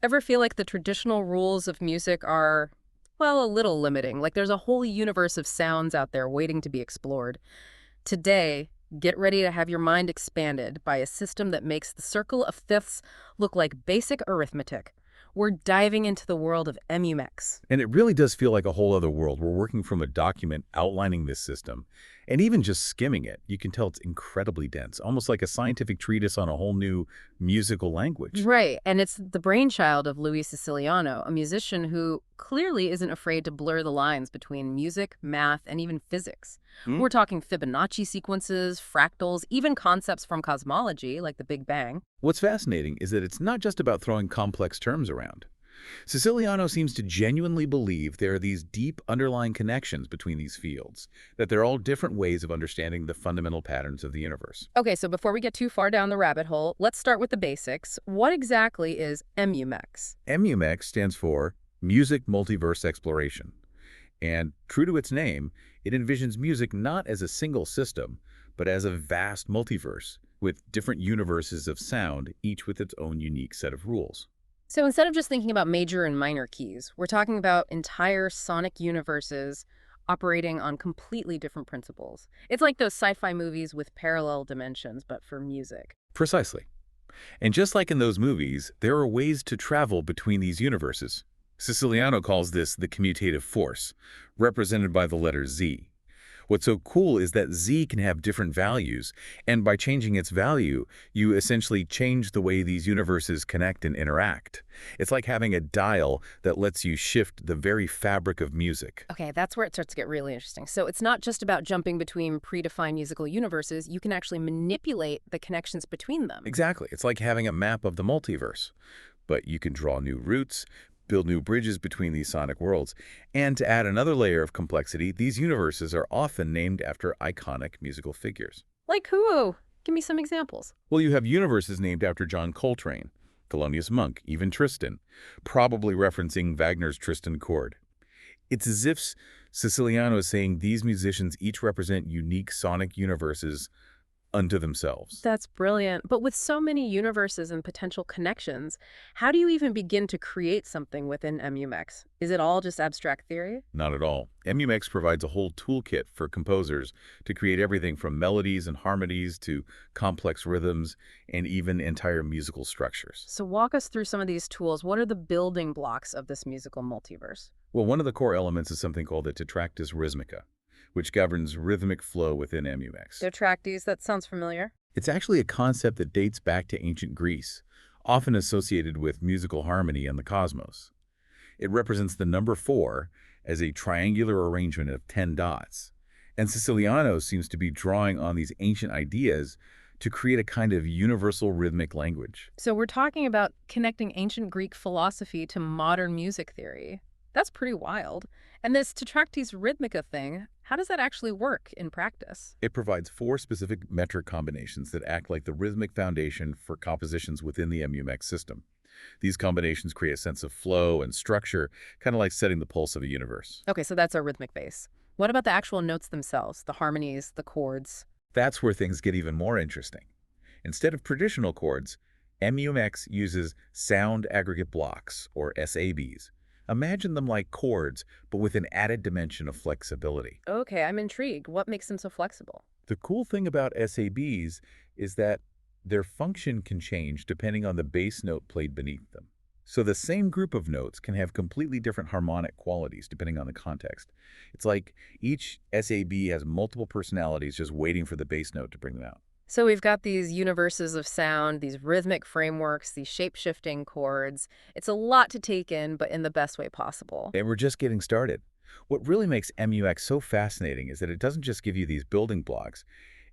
Ever feel like the traditional rules of music are, well, a little limiting? Like there's a whole universe of sounds out there waiting to be explored. Today, get ready to have your mind expanded by a system that makes the circle of fifths look like basic arithmetic. We're diving into the world of MUMEx. And it really does feel like a whole other world. We're working from a document outlining this system. And even just skimming it, you can tell it's incredibly dense, almost like a scientific treatise on a whole new musical language. Right, and it's the brainchild of Louis Siciliano, a musician who clearly isn't afraid to blur the lines between music, math, and even physics. Hmm? We're talking Fibonacci sequences, fractals, even concepts from cosmology, like the Big Bang. What's fascinating is that it's not just about throwing complex terms around. Siciliano seems to genuinely believe there are these deep underlying connections between these fields, that they're all different ways of understanding the fundamental patterns of the universe. Okay, so before we get too far down the rabbit hole, let's start with the basics. What exactly is MUMEx? MUMEX stands for Music Multiverse Exploration. And true to its name, it envisions music not as a single system, but as a vast multiverse with different universes of sound, each with its own unique set of rules. So instead of just thinking about major and minor keys, we're talking about entire sonic universes operating on completely different principles. It's like those sci-fi movies with parallel dimensions, but for music. Precisely. And just like in those movies, there are ways to travel between these universes. Siciliano calls this the commutative force, represented by the letter Z. What's so cool is that Z can have different values, and by changing its value, you essentially change the way these universes connect and interact. It's like having a dial that lets you shift the very fabric of music. Okay, that's where it starts to get really interesting. So it's not just about jumping between predefined musical universes. You can actually manipulate the connections between them. Exactly. It's like having a map of the multiverse. But you can draw new routes, build new bridges between these sonic worlds. And to add another layer of complexity, these universes are often named after iconic musical figures. Like who? Give me some examples. Well, you have universes named after John Coltrane, Thelonious Monk, even Tristan, probably referencing Wagner's Tristan chord. It's as if Siciliano is saying these musicians each represent unique sonic universes unto themselves. That's brilliant. But with so many universes and potential connections, how do you even begin to create something within MUMEx? Is it all just abstract theory? Not at all. MUMEX provides a whole toolkit for composers to create everything from melodies and harmonies to complex rhythms and even entire musical structures. So walk us through some of these tools. What are the building blocks of this musical multiverse? Well, one of the core elements is something called the tetractys rhythmica, which governs rhythmic flow within MUMEX. Detractees, that sounds familiar. It's actually a concept that dates back to ancient Greece, often associated with musical harmony and the cosmos. It represents the number 4 as a triangular arrangement of 10 dots. And Siciliano seems to be drawing on these ancient ideas to create a kind of universal rhythmic language. So we're talking about connecting ancient Greek philosophy to modern music theory. That's pretty wild. And this Tetractys Rhythmica thing, how does that actually work in practice? It provides 4 specific metric combinations that act like the rhythmic foundation for compositions within the MUMEX system. These combinations create a sense of flow and structure, kind of like setting the pulse of a universe. Okay, so that's our rhythmic base. What about the actual notes themselves, the harmonies, the chords? That's where things get even more interesting. Instead of traditional chords, MUMEX uses sound aggregate blocks, or SABs. Imagine them like chords, but with an added dimension of flexibility. Okay, I'm intrigued. What makes them so flexible? The cool thing about SABs is that their function can change depending on the bass note played beneath them. So the same group of notes can have completely different harmonic qualities depending on the context. It's like each SAB has multiple personalities just waiting for the bass note to bring them out. So we've got these universes of sound, these rhythmic frameworks, these shape-shifting chords. It's a lot to take in, but in the best way possible. And we're just getting started. What really makes MUX so fascinating is that it doesn't just give you these building blocks.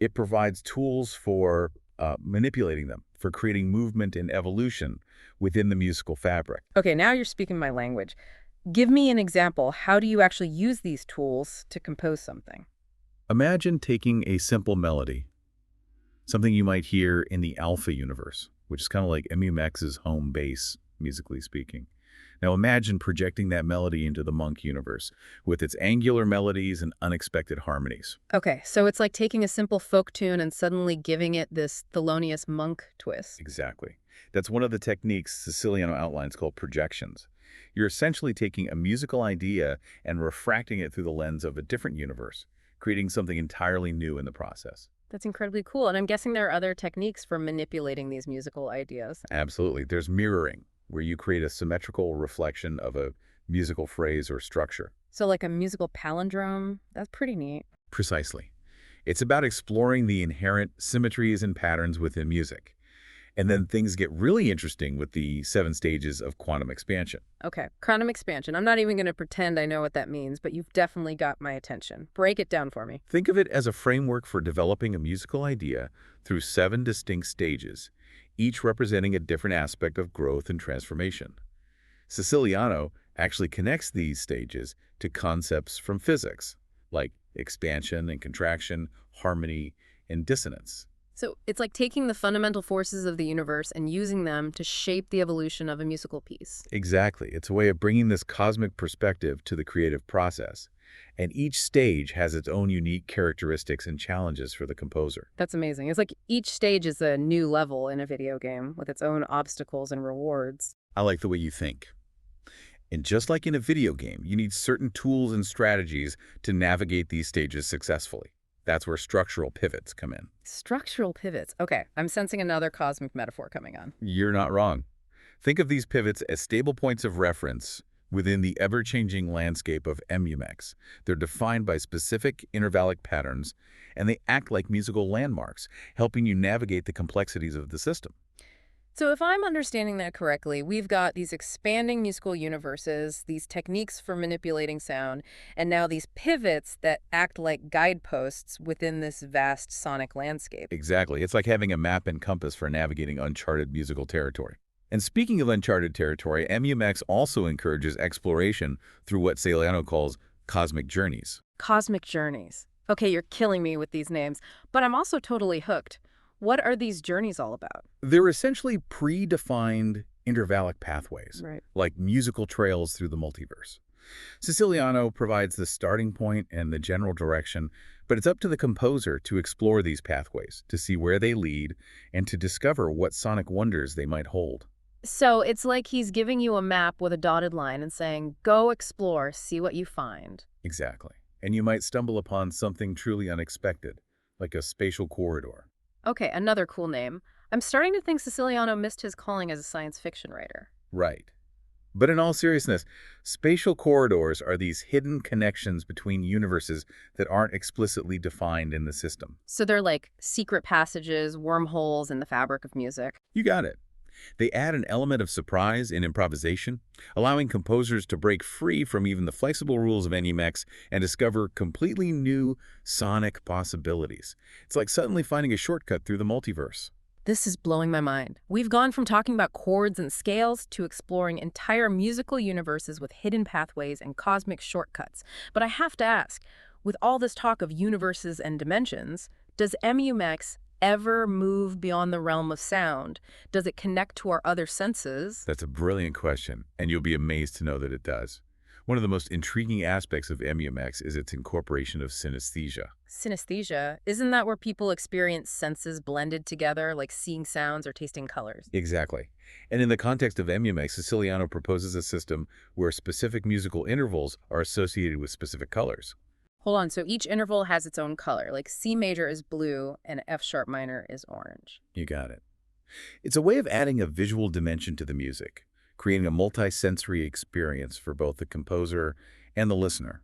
It provides tools for manipulating them, for creating movement and evolution within the musical fabric. Okay, now you're speaking my language. Give me an example. How do you actually use these tools to compose something? Imagine taking a simple melody, something you might hear in the alpha universe, which is kind of like MUMX's home base, musically speaking. Now imagine projecting that melody into the Monk universe with its angular melodies and unexpected harmonies. Okay, so it's like taking a simple folk tune and suddenly giving it this Thelonious Monk twist. Exactly. That's one of the techniques Siciliano outlines called projections. You're essentially taking a musical idea and refracting it through the lens of a different universe, creating something entirely new in the process. That's incredibly cool. And I'm guessing there are other techniques for manipulating these musical ideas. Absolutely. There's mirroring, where you create a symmetrical reflection of a musical phrase or structure. So like a musical palindrome, that's pretty neat. Precisely. It's about exploring the inherent symmetries and patterns within music. And then things get really interesting with the 7 stages of quantum expansion. Okay, quantum expansion. I'm not even going to pretend I know what that means, but you've definitely got my attention. Break it down for me. Think of it as a framework for developing a musical idea through 7 distinct stages, each representing a different aspect of growth and transformation. Siciliano actually connects these stages to concepts from physics, like expansion and contraction, harmony, and dissonance. So it's like taking the fundamental forces of the universe and using them to shape the evolution of a musical piece. Exactly. It's a way of bringing this cosmic perspective to the creative process. And each stage has its own unique characteristics and challenges for the composer. That's amazing. It's like each stage is a new level in a video game with its own obstacles and rewards. I like the way you think. And just like in a video game, you need certain tools and strategies to navigate these stages successfully. That's where structural pivots come in. Structural pivots. Okay, I'm sensing another cosmic metaphor coming on. You're not wrong. Think of these pivots as stable points of reference within the ever-changing landscape of MUMEx. They're defined by specific intervallic patterns, and they act like musical landmarks, helping you navigate the complexities of the system. So if I'm understanding that correctly, we've got these expanding musical universes, these techniques for manipulating sound, and now these pivots that act like guideposts within this vast sonic landscape. Exactly. It's like having a map and compass for navigating uncharted musical territory. And speaking of uncharted territory, MUMEx also encourages exploration through what Siciliano calls cosmic journeys. Cosmic journeys. Okay, you're killing me with these names, but I'm also totally hooked. What are these journeys all about? They're essentially predefined intervallic pathways, Right. like musical trails through the multiverse. Siciliano provides the starting point and the general direction, but it's up to the composer to explore these pathways, to see where they lead, and to discover what sonic wonders they might hold. So it's like he's giving you a map with a dotted line and saying, go explore, see what you find. Exactly. And you might stumble upon something truly unexpected, like a spatial corridor. Okay, another cool name. I'm starting to think Siciliano missed his calling as a science fiction writer. Right. But in all seriousness, spatial corridors are these hidden connections between universes that aren't explicitly defined in the system. So they're like secret passages, wormholes in the fabric of music. You got it. They add an element of surprise and improvisation, allowing composers to break free from even the flexible rules of MUMEx and discover completely new sonic possibilities. It's like suddenly finding a shortcut through the multiverse. This is blowing my mind. We've gone from talking about chords and scales to exploring entire musical universes with hidden pathways and cosmic shortcuts. But I have to ask, with all this talk of universes and dimensions, does MUMEx ever move beyond the realm of sound? Does it connect to our other senses? That's a brilliant question, and you'll be amazed to know that it does. One of the most intriguing aspects of MUMEx is its incorporation of synesthesia. Synesthesia, isn't that where people experience senses blended together, like seeing sounds or tasting colors? Exactly. And in the context of MUMEx, Siciliano proposes a system where specific musical intervals are associated with specific colors. Hold on, so each interval has its own color, like C major is blue and F sharp minor is orange. You got it. It's a way of adding a visual dimension to the music, creating a multi-sensory experience for both the composer and the listener.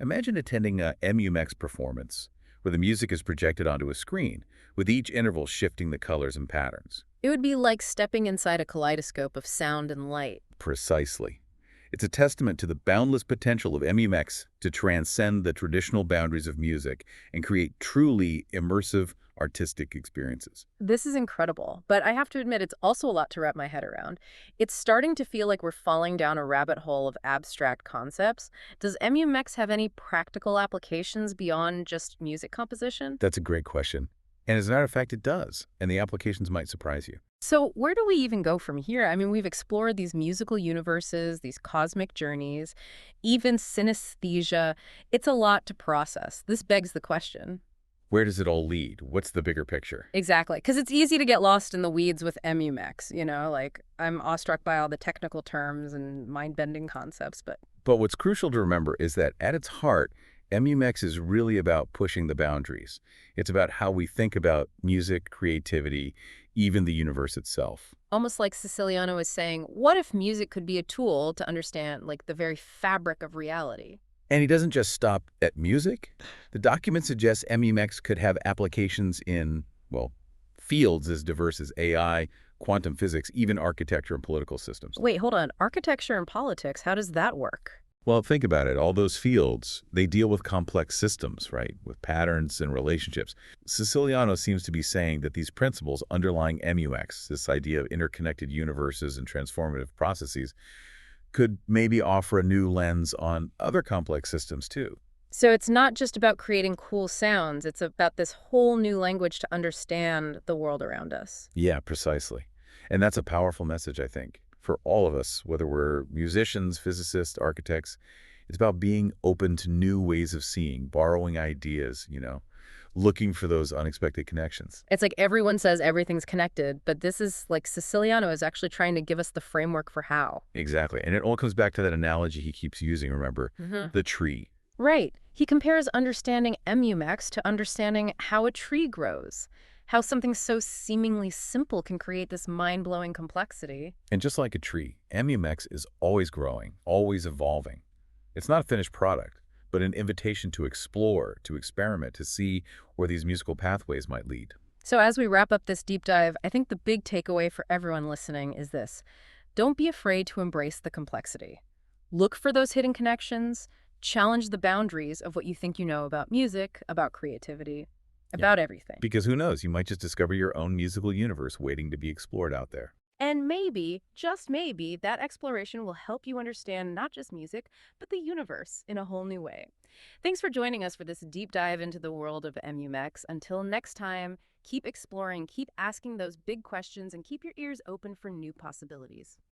Imagine attending a MUMEx performance where the music is projected onto a screen, with each interval shifting the colors and patterns. It would be like stepping inside a kaleidoscope of sound and light. Precisely. It's a testament to the boundless potential of MUMEx to transcend the traditional boundaries of music and create truly immersive artistic experiences. This is incredible, but I have to admit it's also a lot to wrap my head around. It's starting to feel like we're falling down a rabbit hole of abstract concepts. Does MUMEx have any practical applications beyond just music composition? That's a great question. And as a matter of fact, it does, and the applications might surprise you. So where do we even go from here? I mean, we've explored these musical universes, these cosmic journeys, even synesthesia. It's a lot to process. This begs the question, Where does it all lead? What's the bigger picture? Exactly. Because it's easy to get lost in the weeds with MUMEx, like I'm awestruck by all the technical terms and mind-bending concepts, but But what's crucial to remember is that at its heart, MUMEX is really about pushing the boundaries. It's about how we think about music, creativity, even the universe itself. almost like Siciliano is saying, what if music could be a tool to understand like the very fabric of reality? And he doesn't just stop at music. The document suggests MUMEX could have applications in, well, fields as diverse as AI, quantum physics, even architecture and political systems. Wait, hold on. Architecture and politics, how does that work? Well, think about it. All those fields, they deal with complex systems, right? With patterns and relationships. Siciliano seems to be saying that these principles underlying MUX, this idea of interconnected universes and transformative processes, could maybe offer a new lens on other complex systems too. So it's not just about creating cool sounds, it's about this whole new language to understand the world around us. Yeah, precisely. And that's a powerful message, I think, for all of us, whether we're musicians, physicists, architects. It's about being open to new ways of seeing, borrowing ideas, looking for those unexpected connections. It's like everyone says everything's connected, but this is like Siciliano is actually trying to give us the framework for how. Exactly. And it all comes back to that analogy he keeps using, remember? Hmm. The tree. Right. He compares understanding MUMEX to understanding how a tree grows, how something so seemingly simple can create this mind-blowing complexity. And just like a tree, MUMX is always growing, always evolving. It's not a finished product, but an invitation to explore, to experiment, to see where these musical pathways might lead. So as we wrap up this deep dive, I think the big takeaway for everyone listening is this. Don't be afraid to embrace the complexity. Look for those hidden connections, challenge the boundaries of what you think you know about music, about creativity, Yeah. about everything. Because who knows, you might just discover your own musical universe waiting to be explored out there. And maybe, just maybe, that exploration will help you understand not just music, but the universe in a whole new way. Thanks for joining us for this deep dive into the world of MUMEX. Until next time, keep exploring, keep asking those big questions, and keep your ears open for new possibilities.